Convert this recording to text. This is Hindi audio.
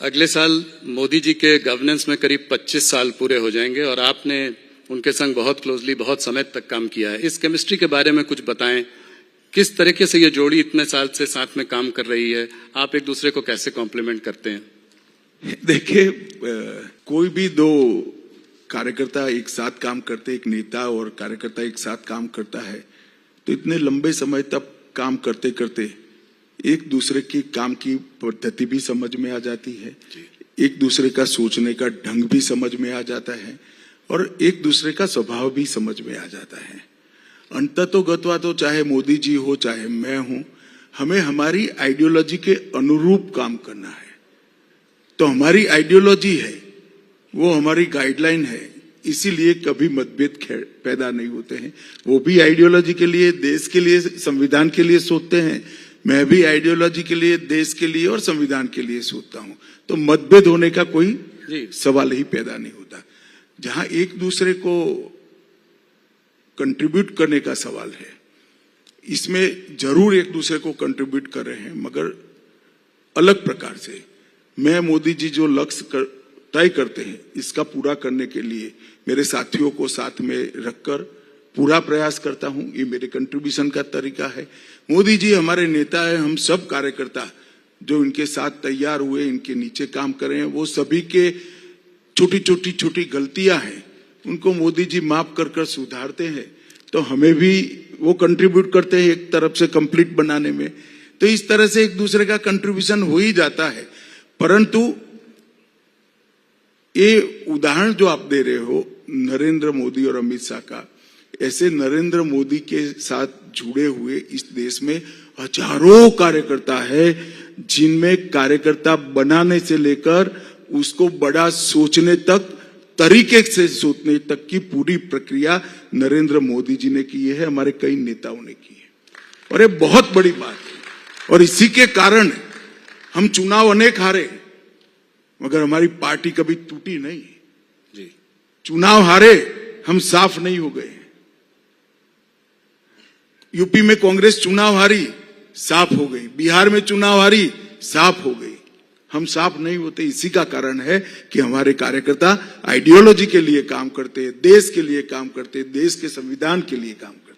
अगले साल मोदी जी के गवर्नेंस में करीब 25 साल पूरे हो जाएंगे और आपने उनके संग बहुत क्लोजली बहुत समय तक काम किया है। इस केमिस्ट्री के बारे में कुछ बताएं, किस तरीके से ये जोड़ी इतने साल से साथ में काम कर रही है, आप एक दूसरे को कैसे कॉम्प्लीमेंट करते हैं? देखिए, कोई भी दो कार्यकर्ता एक साथ काम करते, एक नेता और कार्यकर्ता एक साथ काम करता है, तो इतने लंबे समय तक काम करते करते एक दूसरे की काम की पद्धति भी समझ में आ जाती है, एक दूसरे का सोचने का ढंग भी समझ में आ जाता है और एक दूसरे का स्वभाव भी समझ में आ जाता है। अंततोगत्वा तो चाहे मोदी जी हो चाहे मैं हूं, हमें हमारी आइडियोलॉजी के अनुरूप काम करना है। तो हमारी आइडियोलॉजी है, वो हमारी गाइडलाइन है, इसीलिए कभी मतभेद पैदा नहीं होते हैं। वो भी आइडियोलॉजी के लिए, देश के लिए, संविधान के लिए सोचते हैं, मैं भी आइडियोलॉजी के लिए, देश के लिए और संविधान के लिए सोचता हूं। तो मतभेद होने का कोई सवाल ही पैदा नहीं होता। जहां एक दूसरे को कंट्रीब्यूट करने का सवाल है, इसमें जरूर एक दूसरे को कंट्रीब्यूट कर रहे हैं, मगर अलग प्रकार से। मैं मोदी जी जो लक्ष्य तय करते हैं, इसका पूरा करने के लिए मेरे साथियों को साथ में रखकर पूरा प्रयास करता हूं। ये मेरे कंट्रीब्यूशन का तरीका है। मोदी जी हमारे नेता है, हम सब कार्यकर्ता जो इनके साथ तैयार हुए, इनके नीचे काम कर रहे हैं, वो सभी के छोटी गलतियां हैं, उनको मोदी जी माफ कर सुधारते हैं। तो हमें भी वो कंट्रीब्यूट करते हैं एक तरफ से कंप्लीट बनाने में। तो इस तरह से एक दूसरे का कंट्रीब्यूशन हो ही जाता है। परंतु ये उदाहरण जो आप दे रहे हो नरेंद्र मोदी और अमित शाह का, ऐसे नरेंद्र मोदी के साथ जुड़े हुए इस देश में हजारों कार्यकर्ता है, जिनमें कार्यकर्ता बनाने से लेकर उसको बड़ा सोचने तक, तरीके से सोचने तक की पूरी प्रक्रिया नरेंद्र मोदी जी ने की है, हमारे कई नेताओं ने की है। और ये बहुत बड़ी बात है। और इसी के कारण हम चुनाव अनेक हारे, मगर हमारी पार्टी कभी टूटी नहीं जी। चुनाव हारे, हम साफ नहीं हो गए। यूपी में कांग्रेस चुनाव हारी, साफ हो गई। बिहार में चुनाव हारी, साफ हो गई। हम साफ नहीं होते, इसी का कारण है कि हमारे कार्यकर्ता आइडियोलॉजी के लिए काम करते, देश के लिए काम करते, देश के संविधान के लिए काम करते।